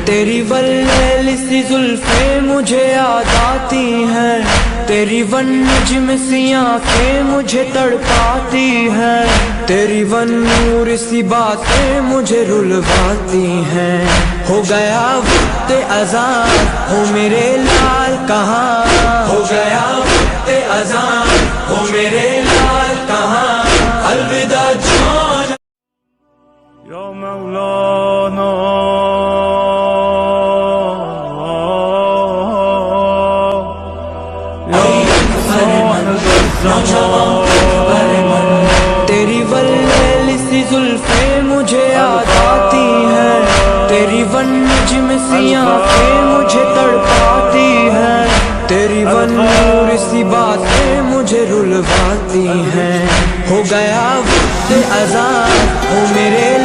تیری واللیل سی زلفیں مجھے یاد آتی ہیں، تیری والنجم سی آنکھیں مجھے تڑپاتی ہیں، تیری والنور سی باتیں مجھے رلواتی ہیں۔ ہو گیا وقت اذان، ہو میرے لال کہاں، ہو گیا وقت اذان، ہو میرے لال کہاں، الوداع جان یا مولانا تیری واللیل سی زلفیں مجھے یاد آتی ہیں، تیری والنجم سی آنکھیں مجھے تڑپاتی ہیں، تیری والنور سی باتیں مجھے رلواتی ہیں۔ ہو گیا وقت اذان، ہو میرے